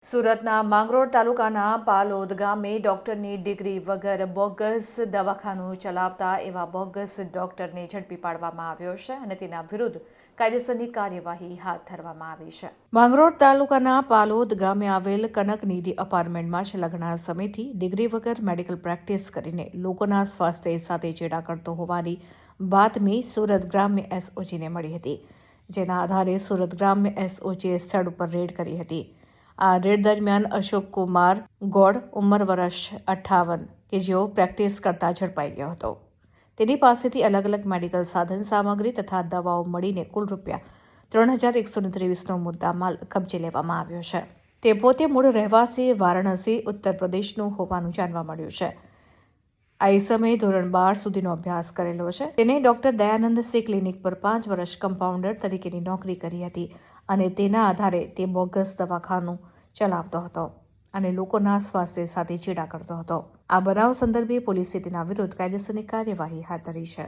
સુરતના માંગરોળ તાલુકાના પાલોદ ગામે ડોક્ટરની ડિગ્રી વગર બોગસ દવાખાનું ચલાવતા એવા બોગસ ડોક્ટરને ઝડપી પાડવામાં આવ્યો છે અને તેના વિરુદ્ધ કાયદેસરની કાર્યવાહી હાથ ધરવામાં આવી છે. માંગરોળ તાલુકાના પાલોદ ગામે આવેલ કનકનિધિ અપાર્ટમેન્ટમાં છેલ્લા ઘણા સમયથી ડિગ્રી વગર મેડિકલ પ્રેક્ટિસ કરીને લોકોના સ્વાસ્થ્ય સાથે ચેડા કરતો હોવાની બાતમી સુરત ગ્રામ્ય એસઓજીને મળી હતી, જેના આધારે સુરત ગ્રામ્ય એસઓજીએ સ્થળ ઉપર રેડ કરી હતી. આ રેડ દરમિયાન અશોક કુમાર ગોડ ઉંમર વર્ષ 58 કે જેઓ પ્રેક્ટિસ કરતા ઝડપાઈ ગયો હતો. તેની પાસેથી અલગ અલગ મેડિકલ સાધન સામગ્રી તથા દવાઓ મળીને કુલ ₹3,123નો મુદ્દામાલ કબજે લેવામાં આવ્યો છે. તે પોતે મૂળ રહેવાસી વારાણસી ઉત્તર પ્રદેશનું હોવાનું જાણવા મળ્યું છે. આ સમયે ધોરણ 12 સુધીનો અભ્યાસ કરેલો છે. તેને ડોક્ટર દયાનંદ સી ક્લિનિક પર 5 વર્ષ કમ્પાઉન્ડર તરીકેની નોકરી કરી હતી અને તેના આધારે તે બોગસ દવાખાનું ચલાવતો હતો અને લોકોના સ્વાસ્થ્ય સાથે ચેડા કરતો હતો. આ બનાવ સંદર્ભે પોલીસે તેના વિરુદ્ધ કાયદેસરની કાર્યવાહી હાથ ધરી છે.